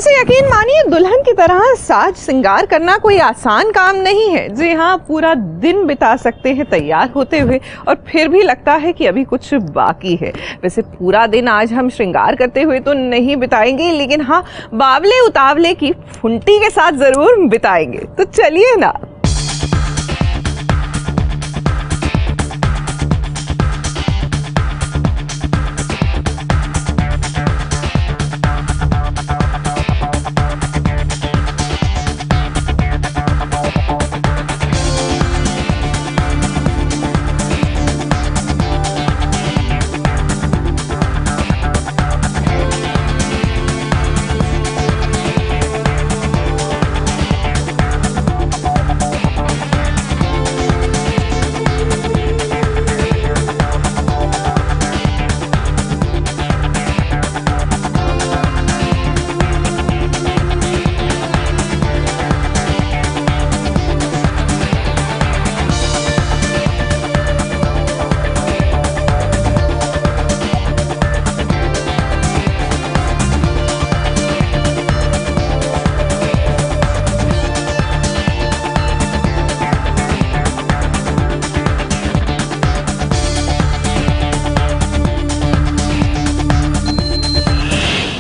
वैसे यकीन मानिए, दुल्हन की तरह साज श्रृंगार करना कोई आसान काम नहीं है। जी हाँ, पूरा दिन बिता सकते हैं तैयार होते हुए और फिर भी लगता है कि अभी कुछ बाकी है। वैसे पूरा दिन आज हम श्रृंगार करते हुए तो नहीं बिताएंगे, लेकिन हाँ, बावले उतावले की फुंटी के साथ जरूर बिताएंगे। तो चलिए ना।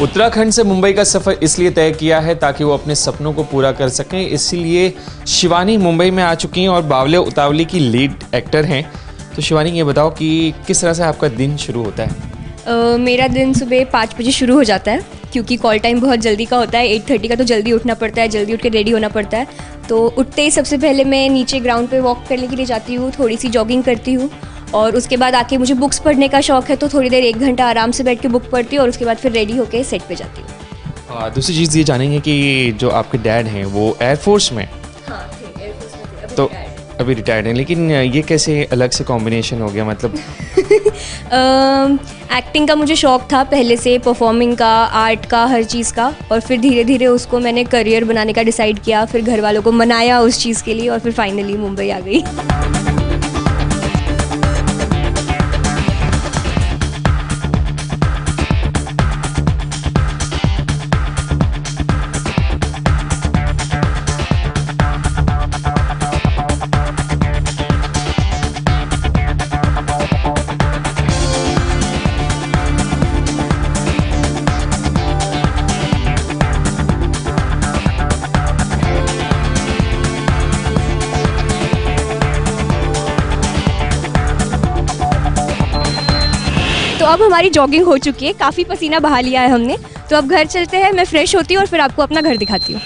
उत्तराखंड से मुंबई का सफर इसलिए तय किया है ताकि वो अपने सपनों को पूरा कर सकें। इसीलिए शिवानी मुंबई में आ चुकी हैं और बावले उतावली की लीड एक्टर हैं। तो शिवानी, ये बताओ कि किस तरह से आपका दिन शुरू होता है? मेरा दिन सुबह 5 बजे शुरू हो जाता है, क्योंकि कॉल टाइम बहुत जल्दी का होता है। 8:30 का तो जल्दी उठना पड़ता है, जल्दी उठ के रेडी होना पड़ता है। तो उठते ही सबसे पहले मैं नीचे ग्राउंड पे वॉक करने के लिए जाती हूँ, थोड़ी सी जॉगिंग करती हूँ और उसके बाद आके मुझे बुक्स पढ़ने का शौक है, तो थोड़ी देर 1 घंटा आराम से बैठ के बुक पढ़ती हूँ और उसके बाद फिर रेडी होके सेट पे जाती हूँ। दूसरी चीज़ ये जानेंगे कि जो आपके डैड हैं वो एयरफोर्स में? हाँ, एयरफोर्स में तो अभी रिटायर्ड हैं, लेकिन ये कैसे अलग से कॉम्बिनेशन हो गया? मतलब एक्टिंग का मुझे शौक था पहले से, परफॉर्मिंग का, आर्ट का, हर चीज़ का, और फिर धीरे धीरे उसको मैंने करियर बनाने का डिसाइड किया। फिर घर वालों को मनाया उस चीज़ के लिए और फिर फाइनली मुंबई आ गई। तो अब हमारी जॉगिंग हो चुकी है, काफ़ी पसीना बहा लिया है हमने। तो अब घर चलते हैं, मैं फ्रेश होती हूँ और फिर आपको अपना घर दिखाती हूँ।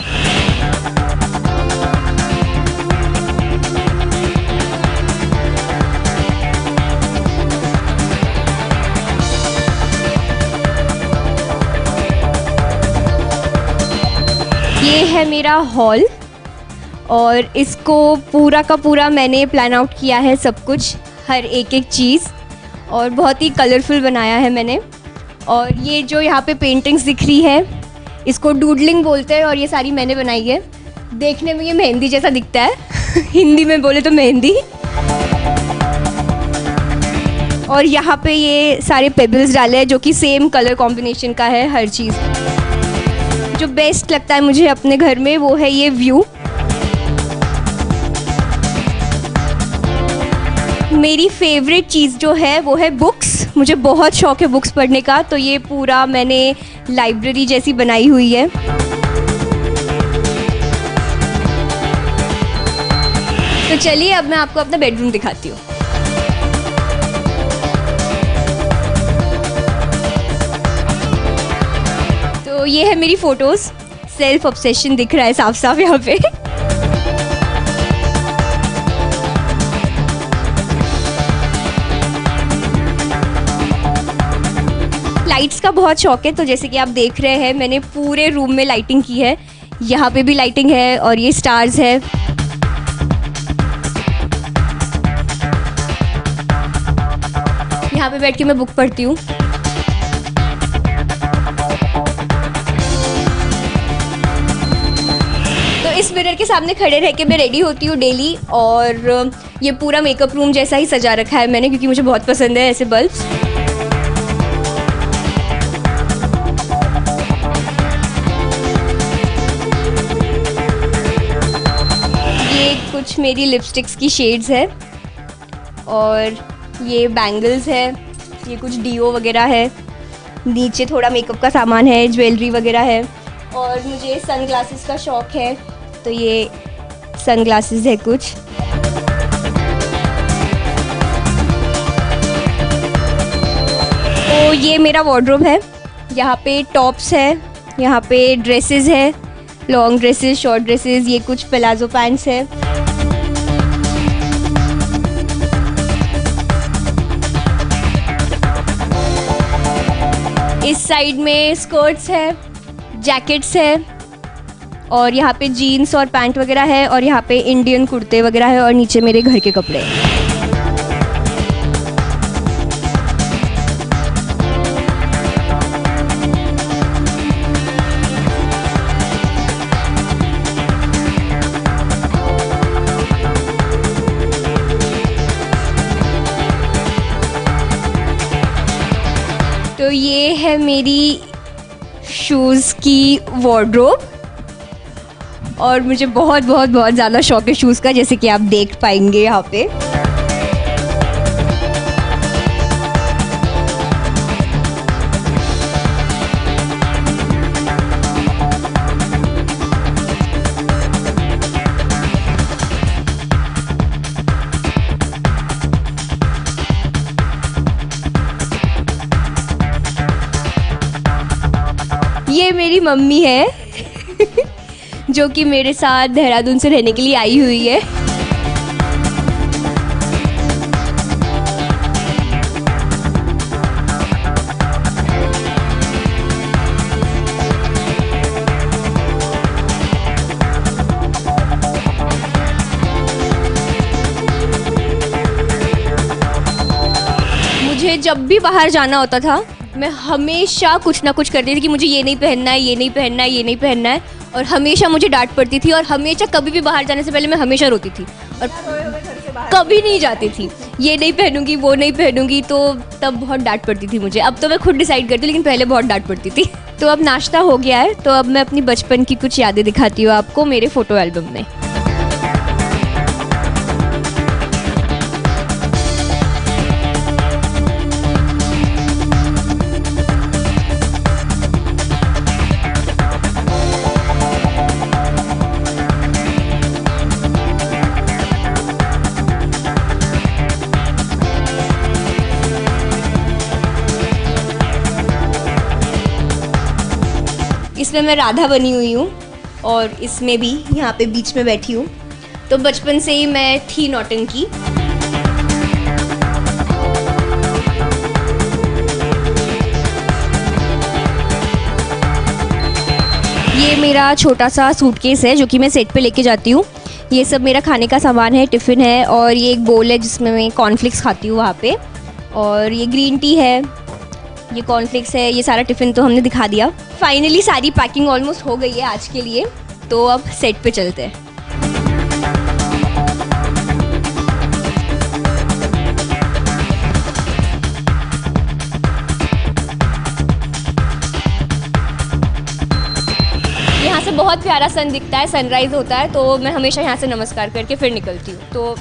ये है मेरा हॉल और इसको पूरा का पूरा मैंने प्लान आउट किया है, सब कुछ, हर एक चीज़, और बहुत ही कलरफुल बनाया है मैंने। और ये जो यहाँ पे पेंटिंग्स दिख रही है, इसको डूडलिंग बोलते हैं और ये सारी मैंने बनाई है। देखने में ये मेहंदी जैसा दिखता है हिंदी में बोले तो मेहंदी। और यहाँ पे ये सारे पेबल्स डाले हैं जो कि सेम कलर कॉम्बिनेशन का है हर चीज़। जो बेस्ट लगता है मुझे अपने घर में वो है ये व्यू। मेरी फेवरेट चीज़ जो है वो है बुक्स। मुझे बहुत शौक है बुक्स पढ़ने का, तो ये पूरा मैंने लाइब्रेरी जैसी बनाई हुई है। तो चलिए अब मैं आपको अपना बेडरूम दिखाती हूँ। तो ये है मेरी फ़ोटोज़। सेल्फ ऑब्सेशन दिख रहा है साफ साफ यहाँ पे। लाइट्स का बहुत शौक है, तो जैसे कि आप देख रहे हैं मैंने पूरे रूम में लाइटिंग की है। यहाँ पे भी लाइटिंग है और ये स्टार्स है। यहाँ पे बैठ के मैं बुक पढ़ती हूँ। तो इस मिरर के सामने खड़े रह के मैं रेडी होती हूँ डेली, और ये पूरा मेकअप रूम जैसा ही सजा रखा है मैंने, क्योंकि मुझे बहुत पसंद है ऐसे बल्ब्स। कुछ मेरी लिपस्टिक्स की शेड्स है, और ये बैंगल्स है, ये कुछ डीओ वगैरह है, नीचे थोड़ा मेकअप का सामान है, ज्वेलरी वगैरह है, और मुझे सन ग्लासेस का शौक़ है तो ये सन ग्लासेस है कुछ। तो ये मेरा वार्डरोब है, यहाँ पे टॉप्स है, यहाँ पे ड्रेसेस है, लॉन्ग ड्रेसेस, शॉर्ट ड्रेसेस, ये कुछ प्लाजो पैंट्स है। इस साइड में स्कर्ट्स है, जैकेट्स है, और यहाँ पे जीन्स और पैंट वगैरह है, और यहाँ पे इंडियन कुर्ते वगैरह है, और नीचे मेरे घर के कपड़े हैं। तो ये है मेरी शूज़ की वार्डरोब, और मुझे बहुत बहुत बहुत ज़्यादा शौक है शूज़ का, जैसे कि आप देख पाएंगे यहाँ पे। ये मेरी मम्मी है जो कि मेरे साथ देहरादून से रहने के लिए आई हुई है। मुझे जब भी बाहर जाना होता था मैं हमेशा कुछ ना कुछ करती थी कि मुझे ये नहीं पहनना है, ये नहीं पहनना है, ये नहीं पहनना है, और हमेशा मुझे डांट पड़ती थी, और हमेशा कभी भी बाहर जाने से पहले मैं हमेशा रोती थी और कभी नहीं जाती थी, ये नहीं पहनूंगी, वो नहीं पहनूंगी, तो तब बहुत डांट पड़ती थी मुझे। अब तो मैं खुद डिसाइड करती हूँ, लेकिन पहले बहुत डांट पड़ती थी। तो अब नाश्ता हो गया है, तो अब मैं अपनी बचपन की कुछ यादें दिखाती हूँ आपको मेरे फ़ोटो एल्बम में। इसमें मैं राधा बनी हुई हूँ, और इसमें भी यहाँ पे बीच में बैठी हूँ। तो बचपन से ही मैं थी नौटंकी। ये मेरा छोटा सा सूटकेस है जो कि मैं सेट पे लेके जाती हूँ। ये सब मेरा खाने का सामान है, टिफ़िन है, और ये एक बोल है जिसमें मैं कॉर्नफ्लेक्स खाती हूँ वहाँ पे, और ये ग्रीन टी है, ये कॉर्नफ्लेक्स है। ये सारा टिफ़िन तो हमने दिखा दिया। फाइनली सारी पैकिंग ऑलमोस्ट हो गई है आज के लिए, तो अब सेट पे चलते हैं। यहाँ से बहुत प्यारा सन दिखता है, सनराइज होता है, तो मैं हमेशा यहाँ से नमस्कार करके फिर निकलती हूँ। तो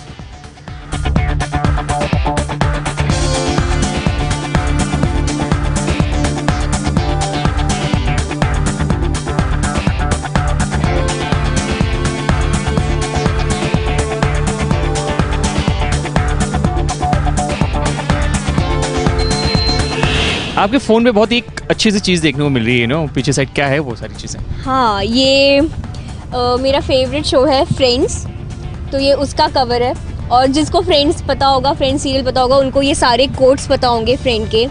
आपके फ़ोन पे बहुत ही एक अच्छी सी चीज़ देखने को मिल रही है ना, पीछे साइड क्या है वो सारी चीज़ें? हाँ, ये मेरा फेवरेट शो है फ्रेंड्स, तो ये उसका कवर है। और जिसको फ्रेंड्स पता होगा, फ्रेंड्स सीरियल पता होगा, उनको ये सारे कोट्स पता होंगे फ्रेंड के।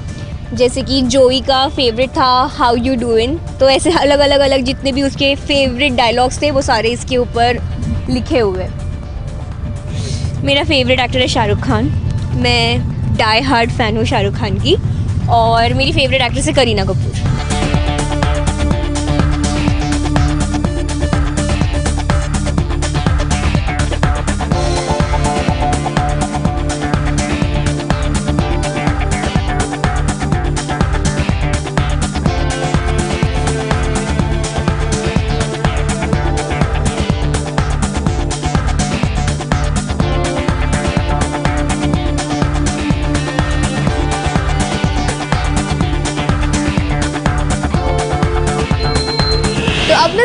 जैसे कि जोई का फेवरेट था हाउ यू डूइंग, तो ऐसे अलग अलग अलग जितने भी उसके फेवरेट डायलॉग्स थे वो सारे इसके ऊपर लिखे हुए। मेरा फेवरेट एक्टर है शाहरुख खान, मैं डाई हार्ड फ़ैन हूँ शाहरुख खान की। और मेरी फेवरेट एक्ट्रेस है करीना कपूर।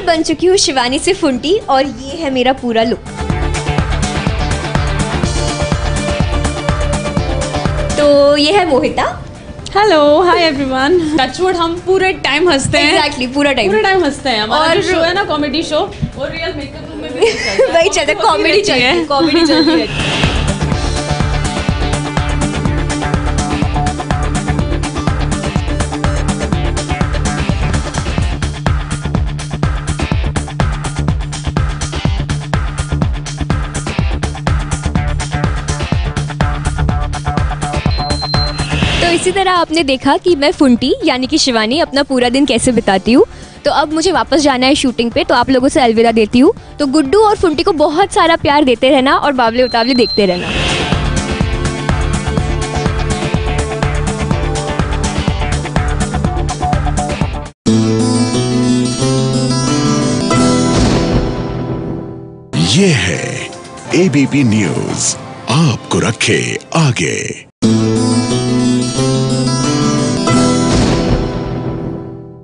बन चुकी हूँ शिवानी से फुंटी और ये है मेरा पूरा लुक। तो ये है Mohita. Hello, hi everyone. Touch wood हम पूरे टाइम हंसते हैं। एग्जैक्टली, पूरा टाइम हंसते हैं। हमारा जो शो है ना, कॉमेडी शो, वो रियल मेकअप रूम में भी वही चलता है, कॉमेडी चलती है, कॉमेडी चलती है। तो इसी तरह आपने देखा कि मैं फुंटी यानी कि शिवानी अपना पूरा दिन कैसे बिताती हूँ। तो अब मुझे वापस जाना है शूटिंग पे, तो आप लोगों से अलविदा देती हूँ। तो गुड्डू और फुंटी को बहुत सारा प्यार देते रहना और बावले उतावले देखते रहना। ये है ABP न्यूज़, आपको रखे आगे।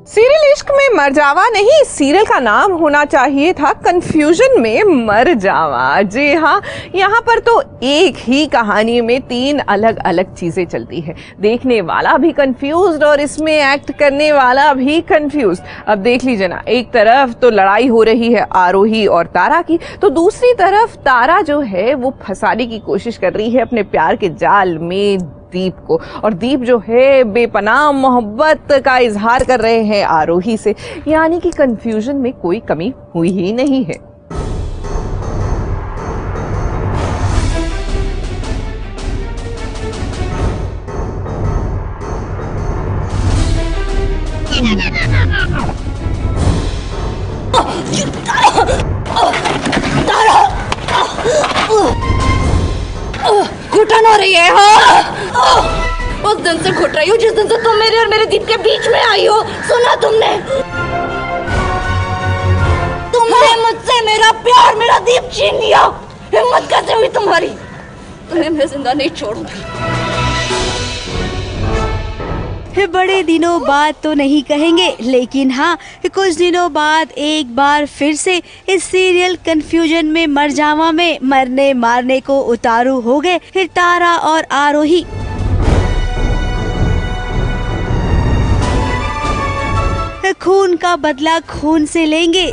सीरियल इश्क में मर जावा नहीं, सीरियल का नाम होना चाहिए था कंफ्यूजन में मर जावा। जी हाँ, यहाँ पर तो एक ही कहानी में 3 अलग अलग चीजें चलती है। देखने वाला भी कंफ्यूज्ड और इसमें एक्ट करने वाला भी कंफ्यूज्ड। अब देख लीजिए ना, एक तरफ तो लड़ाई हो रही है आरोही और तारा की, तो दूसरी तरफ तारा जो है वो फंसाने की कोशिश कर रही है अपने प्यार के जाल में दीप को, और दीप जो है बेपनाह मोहब्बत का इजहार कर रहे हैं आरोही से। यानी कि कंफ्यूजन में कोई कमी हुई ही नहीं है। घुटन हो रही है। उस दिन से घुट रही हूँ जिस दिन से तुम मेरे और मेरे दीप के बीच में आई हो। सुना तुमने मुझसे मेरा प्यार, मेरा दीप छीन लिया। हिम्मत कैसे हुई तुम्हारी? तुम्हें मैं जिंदा नहीं छोड़ूंगी। बड़े दिनों बाद तो नहीं कहेंगे, लेकिन हाँ, कुछ दिनों बाद एक बार फिर से इस सीरियल कंफ्यूजन में मर जावा में मरने मारने को उतारू हो गए फिर तारा और आरोही। खून का बदला खून से लेंगे।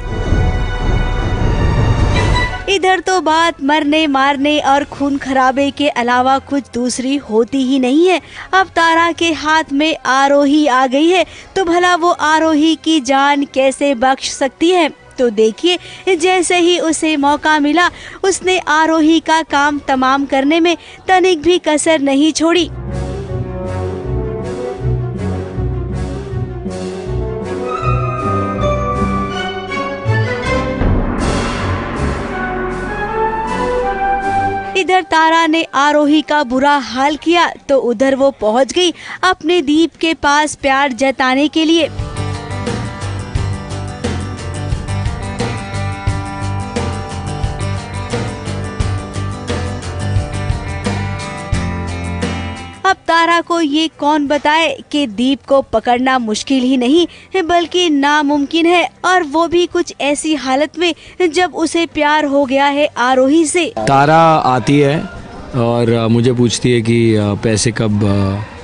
इधर तो बात मरने मारने और खून खराबे के अलावा कुछ दूसरी होती ही नहीं है। अब तारा के हाथ में आरोही आ गई है, तो भला वो आरोही की जान कैसे बख्श सकती है? तो देखिए, जैसे ही उसे मौका मिला उसने आरोही का काम तमाम करने में तनिक भी कसर नहीं छोड़ी। इधर तारा ने आरोही का बुरा हाल किया, तो उधर वो पहुंच गई अपने दीप के पास प्यार जताने के लिए। अब तारा को ये कौन बताए कि दीप को पकड़ना मुश्किल ही नहीं बल्कि नामुमकिन है, और वो भी कुछ ऐसी हालत में जब उसे प्यार हो गया है आरोही से। तारा आती है और मुझे पूछती है कि पैसे कब,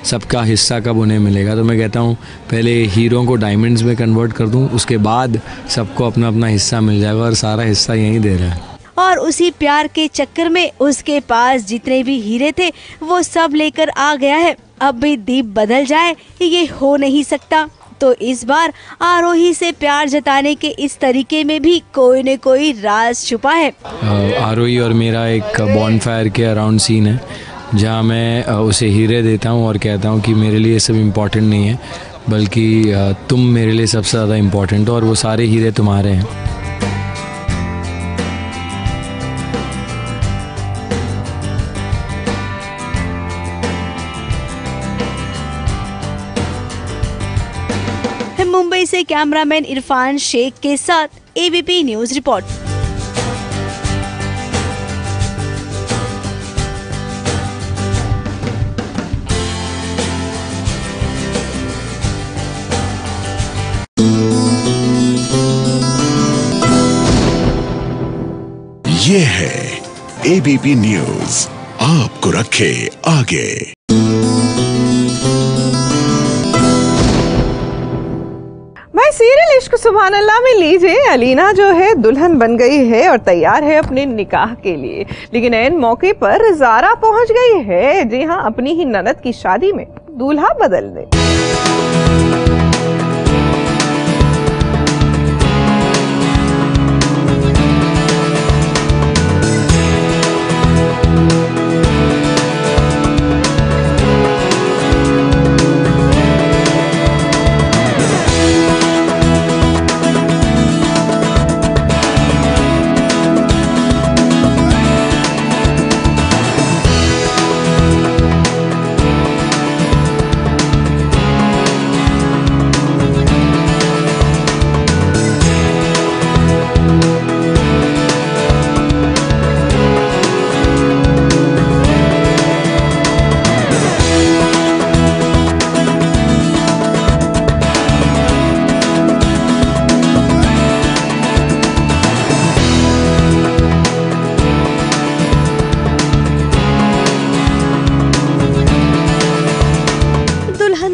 सबका हिस्सा कब उन्हें मिलेगा। तो मैं कहता हूँ पहले हीरो को डायमंड्स में कन्वर्ट कर दूँ, उसके बाद सबको अपना अपना हिस्सा मिल जाएगा, और सारा हिस्सा यहीं दे रहा है। और उसी प्यार के चक्कर में उसके पास जितने भी हीरे थे वो सब लेकर आ गया है। अब भी दीप बदल जाए ये हो नहीं सकता। तो इस बार आरोही से प्यार जताने के इस तरीके में भी कोई न कोई राज छुपा है। आरोही और मेरा एक बॉनफायर के अराउंड सीन है, जहाँ मैं उसे हीरे देता हूँ और कहता हूँ कि मेरे लिए सब इम्पोर्टेंट नहीं है, बल्कि तुम मेरे लिए सबसे ज़्यादा इम्पोर्टेंट हो, और वो सारे हीरे तुम्हारे हैं। मुंबई से कैमरामैन इरफान शेख के साथ ABP न्यूज़ रिपोर्ट। ये है एबीपी न्यूज, आपको रखे आगे। भाई सीरियल इश्क सुभान अल्लाह में लीजिए, अलीना जो है दुल्हन बन गई है और तैयार है अपने निकाह के लिए, लेकिन ऐन मौके पर ज़ारा पहुंच गई है, जी हाँ, अपनी ही ननद की शादी में दूल्हा बदलने।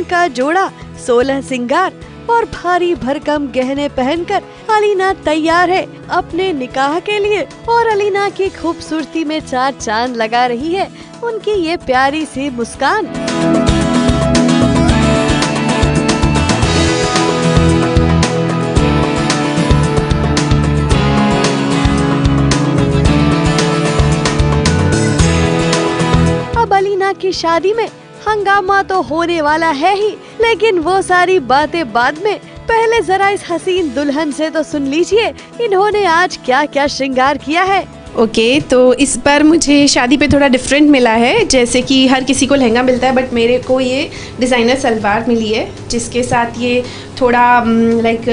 का जोड़ा 16 सिंगार और भारी भरकम गहने पहनकर अलीना तैयार है अपने निकाह के लिए, और अलीना की खूबसूरती में 4 चांद लगा रही है उनकी ये प्यारी सी मुस्कान। अब अलीना की शादी में हंगामा तो होने वाला है ही, लेकिन वो सारी बातें बाद में, पहले जरा इस हसीन दुल्हन से तो सुन लीजिए इन्होंने आज क्या क्या श्रृंगार किया है। ओके, तो इस बार मुझे शादी पे थोड़ा डिफरेंट मिला है। जैसे कि हर किसी को लहंगा मिलता है, बट मेरे को ये डिज़ाइनर सलवार मिली है, जिसके साथ ये थोड़ा लाइक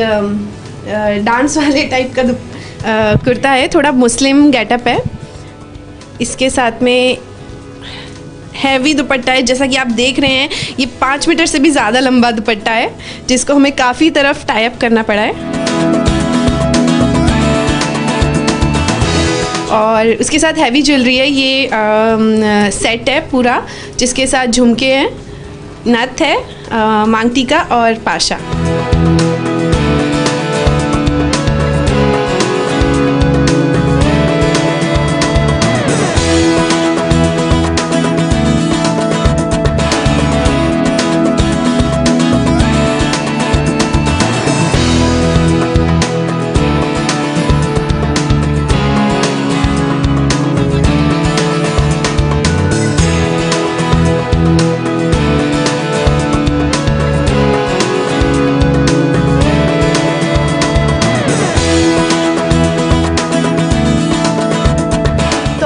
डांस वाले टाइप का कुर्ता है, थोड़ा मुस्लिम गेटअप है। इसके साथ में हैवी दुपट्टा है, जैसा कि आप देख रहे हैं ये 5 मीटर से भी ज़्यादा लंबा दुपट्टा है, जिसको हमें काफ़ी तरफ टाई अप करना पड़ा है। और उसके साथ हैवी ज्वेलरी है, ये सेट है पूरा, जिसके साथ झुमके हैं, नथ है, मांग टीका और पाशा।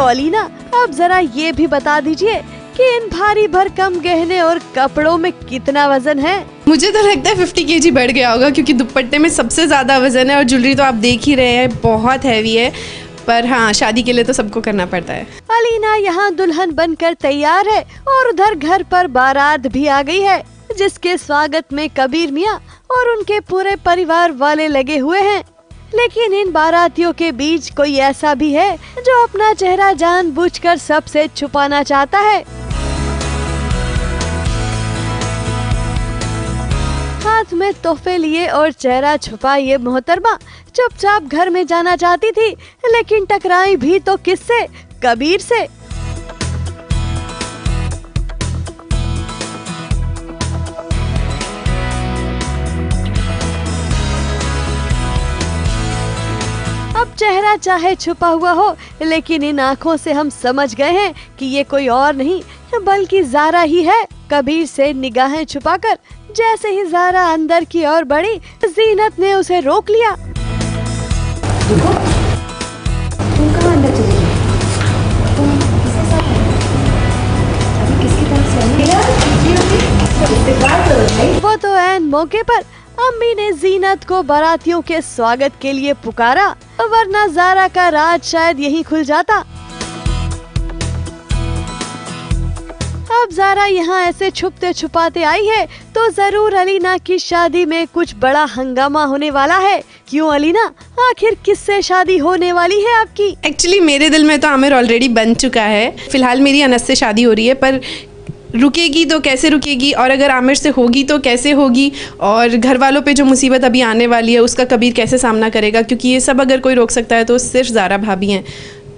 अलीना, अब जरा ये भी बता दीजिए कि इन भारी भरकम गहने और कपड़ों में कितना वजन है? मुझे तो लगता है 50 kg बढ़ गया होगा, क्योंकि दुपट्टे में सबसे ज़्यादा वजन है और ज्वेलरी तो आप देख ही रहे हैं बहुत हैवी है। पर हाँ, शादी के लिए तो सबको करना पड़ता है। अलीना यहाँ दुल्हन बनकर तैयार है और उधर घर पर बारात भी आ गई है, जिसके स्वागत में कबीर मियाँ और उनके पूरे परिवार वाले लगे हुए हैं। लेकिन इन बारातियों के बीच कोई ऐसा भी है जो अपना चेहरा जानबूझकर सबसे छुपाना चाहता है। हाथ में तोहफे लिए और चेहरा छुपा ये मोहतरमा चुपचाप घर में जाना चाहती थी, लेकिन टकराई भी तो किससे? कबीर से। अब चेहरा चाहे छुपा हुआ हो, लेकिन इन आँखों से हम समझ गए हैं कि ये कोई और नहीं बल्कि ज़ारा ही है। कबीर से निगाहें छुपाकर जैसे ही ज़ारा अंदर की ओर बढ़ी, ज़ीनत ने उसे रोक लिया। तुम कहाँ अंदर चली गई? तुम किसके साथ है? अभी किसकी तरफ से? वो तो ऐन मौके पर अम्मी ने ज़ीनत को बारातियों के स्वागत के लिए पुकारा, वरना ज़ारा का राज शायद यहीं खुल जाता। अब ज़ारा यहाँ ऐसे छुपते छुपाते आई है तो जरूर अलीना की शादी में कुछ बड़ा हंगामा होने वाला है, क्यों अलीना, आखिर किससे शादी होने वाली है आपकी? एक्चुअली मेरे दिल में तो आमिर ऑलरेडी बन चुका है। फिलहाल मेरी अनस से शादी हो रही है, पर रुकेगी तो कैसे रुकेगी, और अगर आमिर से होगी तो कैसे होगी, और घर वालों पे जो मुसीबत अभी आने वाली है उसका कबीर कैसे सामना करेगा, क्योंकि ये सब अगर कोई रोक सकता है तो सिर्फ ज़ारा भाभी हैं।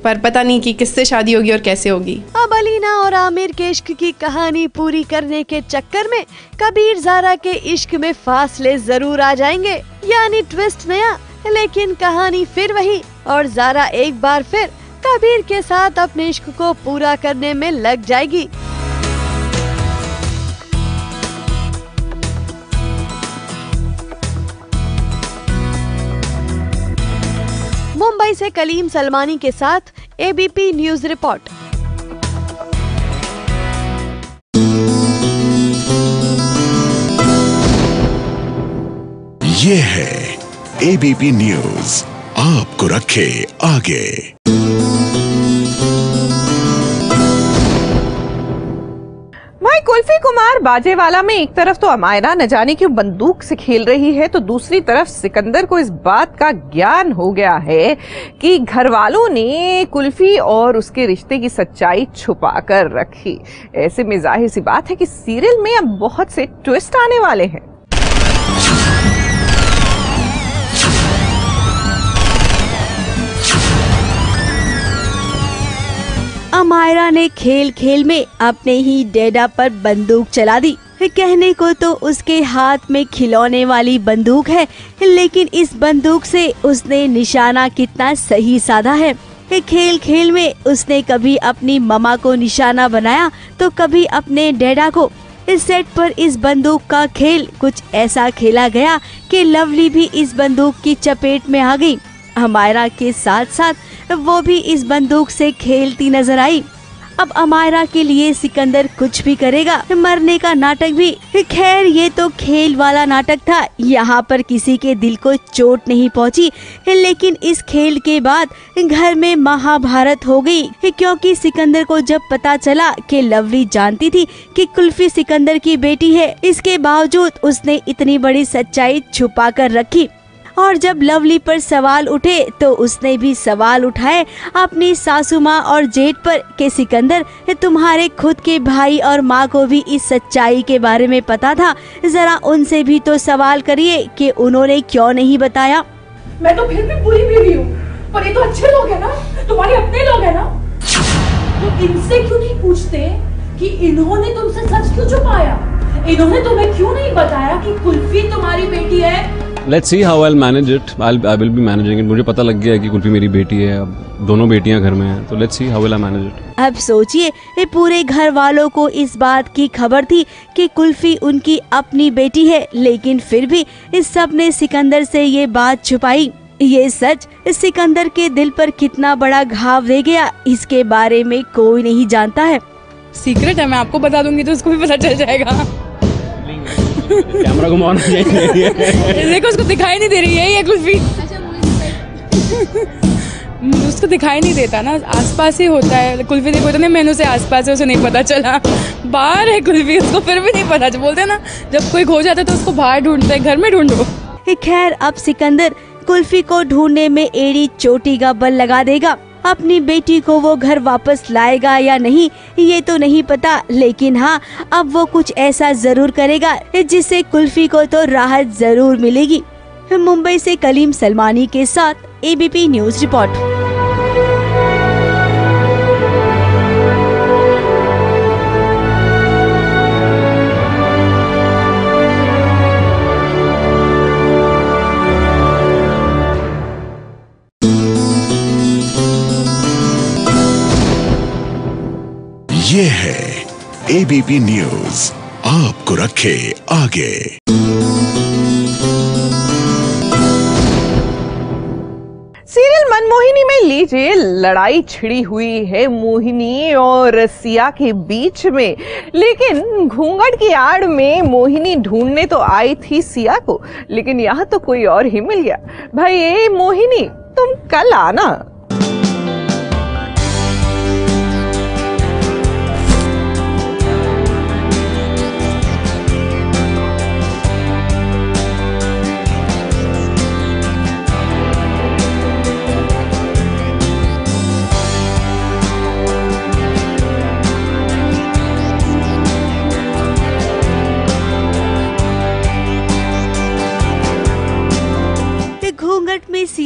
पर पता नहीं कि किससे शादी होगी और कैसे होगी। अब अलीना और आमिर के इश्क की कहानी पूरी करने के चक्कर में कबीर ज़ारा के इश्क में फासले जरूर आ जाएंगे, यानी ट्विस्ट नया लेकिन कहानी फिर वही, और ज़ारा एक बार फिर कबीर के साथ अपने इश्क को पूरा करने में लग जाएगी। मुंबई से कलीम सलमानी के साथ एबीपी न्यूज रिपोर्ट। ये है एबीपी न्यूज, आपको रखे आगे। भाई कुल्फी कुमार बाजेवाला में एक तरफ तो अमायरा न जाने क्यों बंदूक से खेल रही है, तो दूसरी तरफ सिकंदर को इस बात का ज्ञान हो गया है कि घर वालों ने कुल्फी और उसके रिश्ते की सच्चाई छुपा कर रखी। ऐसे में जाहिर सी बात है कि सीरियल में अब बहुत से ट्विस्ट आने वाले हैं। अमायरा ने खेल खेल में अपने ही डैडा पर बंदूक चला दी। कहने को तो उसके हाथ में खिलौने वाली बंदूक है, लेकिन इस बंदूक से उसने निशाना कितना सही साधा है। खेल खेल में उसने कभी अपनी ममा को निशाना बनाया तो कभी अपने डैडा को। इस सेट पर इस बंदूक का खेल कुछ ऐसा खेला गया कि लवली भी इस बंदूक की चपेट में आ गई। अमायरा के साथ साथ वो भी इस बंदूक से खेलती नजर आई। अब अमायरा के लिए सिकंदर कुछ भी करेगा, मरने का नाटक भी। खैर ये तो खेल वाला नाटक था, यहाँ पर किसी के दिल को चोट नहीं पहुँची, लेकिन इस खेल के बाद घर में महाभारत हो गई, क्योंकि सिकंदर को जब पता चला कि लवली जानती थी कि कुल्फी सिकंदर की बेटी है, इसके बावजूद उसने इतनी बड़ी सच्चाई छुपा कर रखी। और जब लवली पर सवाल उठे तो उसने भी सवाल उठाए अपनी सासू माँ और जेठ पर कि सिकंदर तुम्हारे खुद के भाई और माँ को भी इस सच्चाई के बारे में पता था, जरा उनसे भी तो सवाल करिए कि उन्होंने क्यों नहीं बताया। मैं तो फिर भी बुरी बीवी हूँ, पर ये तो अच्छे लोग हैं ना, तुम्हारे अपने लोग हैं ना, तो इनसे क्यों नहीं पूछते कि इन्होंने तुमसे सच क्यों छुपाया? इन्होंने तुम्हें क्यों नहीं बताया कि कुल्फी तुम्हारी बेटी है? Let's see how I'll manage it. I will be managing it. मुझे पता लग गया है कि कुल्फी मेरी बेटी है, अब दोनों बेटियां घर में हैं, तो let's see how will I manage it. अब सोचिए, पूरे घर वालों को इस बात की खबर थी कि कुल्फी उनकी अपनी बेटी है, लेकिन फिर भी इस सब ने सिकंदर से ये बात छुपाई। ये सच सिकंदर के दिल पर कितना बड़ा घाव दे गया, इसके बारे में कोई नहीं जानता है। सीक्रेट है, मैं आपको बता दूंगी तो उसको भी पता चल जाएगा। कैमरा घुमाना चाहिए। देखो उसको दिखाई नहीं दे रही है ये कुल्फी। उसको दिखाई नहीं देता ना, आसपास ही होता है। कुल्फी देखो इतने महीनों से आसपास है, उसे नहीं पता चला। बाहर है कुल्फी, उसको फिर भी नहीं पता। बोलते हैं ना, जब कोई खो जाता है तो उसको बाहर ढूंढते हैं, घर में ढूंढो। खैर अब सिकंदर कुल्फी को ढूंढने में एड़ी चोटी का बल लगा देगा। अपनी बेटी को वो घर वापस लाएगा या नहीं ये तो नहीं पता, लेकिन हाँ अब वो कुछ ऐसा जरूर करेगा जिससे कुल्फी को तो राहत जरूर मिलेगी। मुंबई से कलीम सलमानी के साथ एबीपी न्यूज रिपोर्ट। ये है एबीपी न्यूज, आपको रखे आगे। सीरियल मनमोहिनी में लीजिए लड़ाई छिड़ी हुई है मोहिनी और सिया के बीच में, लेकिन घूंघट की आड़ में मोहिनी ढूंढने तो आई थी सिया को, लेकिन यहाँ तो कोई और ही मिल गया। भाई ए मोहिनी, तुम कल आना।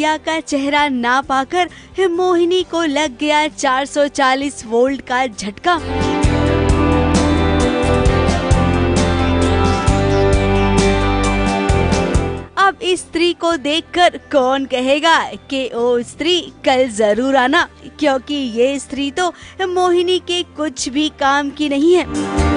सिया का चेहरा ना पाकर मोहिनी को लग गया 440 वोल्ट का झटका। अब इस स्त्री को देखकर कौन कहेगा कि ओ स्त्री कल जरूर आना, क्योंकि ये स्त्री तो मोहिनी के कुछ भी काम की नहीं है।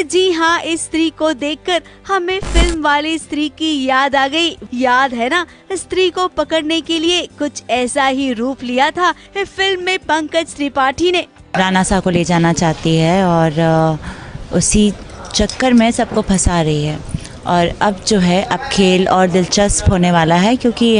जी हाँ, इस स्त्री को देखकर हमें फिल्म वाली स्त्री की याद आ गई। याद है ना, स्त्री को पकड़ने के लिए कुछ ऐसा ही रूप लिया था फिल्म में पंकज त्रिपाठी ने। राना सा को ले जाना चाहती है और उसी चक्कर में सबको फंसा रही है। और अब जो है, अब खेल और दिलचस्प होने वाला है, क्योंकि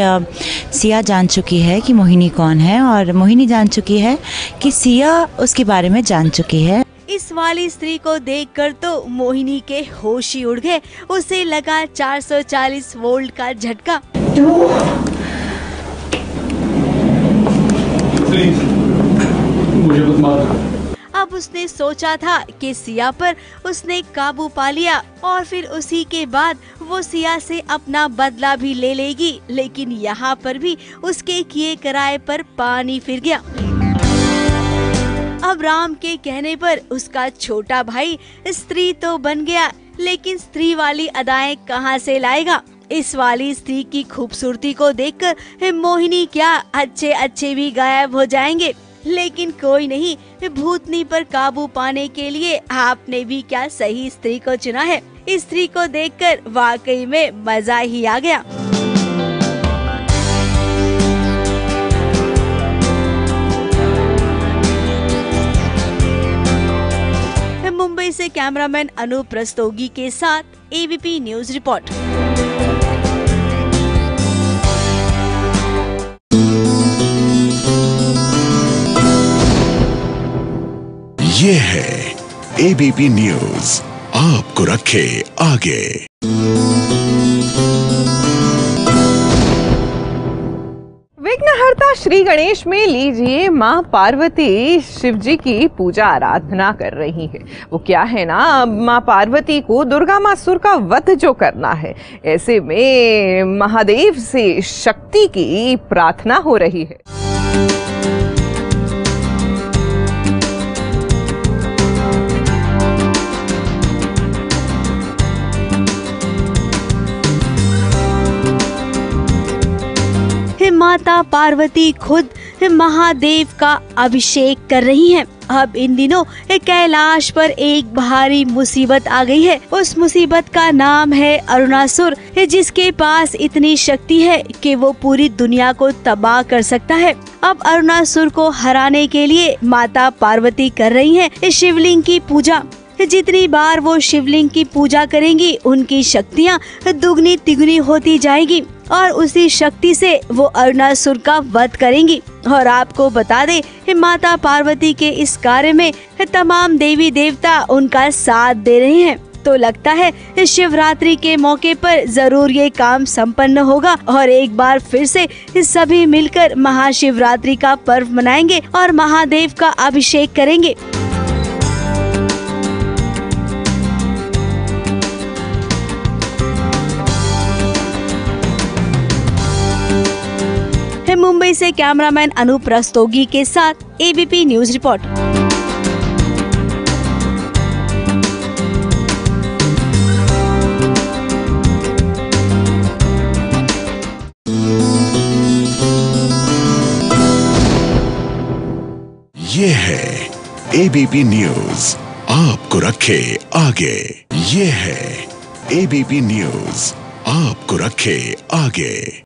सिया जान चुकी है कि मोहिनी कौन है और मोहिनी जान चुकी है कि सिया उसके बारे में जान चुकी है। इस वाली स्त्री को देखकर तो मोहिनी के होश ही उड़ गए। उसे लगा 440 वोल्ट का झटका। अब उसने सोचा था कि सिया पर उसने काबू पा लिया और फिर उसी के बाद वो सिया से अपना बदला भी ले लेगी, लेकिन यहाँ पर भी उसके किए कराए पर पानी फिर गया। अब राम के कहने पर उसका छोटा भाई स्त्री तो बन गया, लेकिन स्त्री वाली अदाएं कहां से लाएगा। इस वाली स्त्री की खूबसूरती को देखकर मोहिनी क्या अच्छे भी गायब हो जाएंगे। लेकिन कोई नहीं, भूतनी पर काबू पाने के लिए आपने भी क्या सही स्त्री को चुना है। इस स्त्री को देखकर वाकई में मजा ही आ गया। मुंबई से कैमरामैन अनूप रस्तोगी के साथ एबीपी न्यूज रिपोर्ट। ये है एबीपी न्यूज, आपको रखे आगे। विघ्नहर्ता श्री गणेश में लीजिए माँ पार्वती शिव जी की पूजा आराधना कर रही है। वो क्या है ना, माँ पार्वती को दुर्गा मासुर का वध जो करना है, ऐसे में महादेव से शक्ति की प्रार्थना हो रही है। माता पार्वती खुद महादेव का अभिषेक कर रही हैं। अब इन दिनों कैलाश पर एक भारी मुसीबत आ गई है। उस मुसीबत का नाम है अरुणासुर, जिसके पास इतनी शक्ति है कि वो पूरी दुनिया को तबाह कर सकता है। अब अरुणासुर को हराने के लिए माता पार्वती कर रही हैं शिवलिंग की पूजा। जितनी बार वो शिवलिंग की पूजा करेंगी, उनकी शक्तियाँ दुगनी तिगुनी होती जाएगी और उसी शक्ति से वो अरुणासुर का वध करेंगी। और आपको बता दे, माता पार्वती के इस कार्य में तमाम देवी देवता उनका साथ दे रहे हैं। तो लगता है शिवरात्रि के मौके पर जरूर ये काम संपन्न होगा और एक बार फिर से सभी मिलकर महाशिवरात्रि का पर्व मनाएंगे और महादेव का अभिषेक करेंगे। मुंबई से कैमरामैन अनूप रस्तोगी के साथ एबीपी न्यूज रिपोर्ट। ये है एबीपी न्यूज, आपको रखे आगे। ये है एबीपी न्यूज, आपको रखे आगे।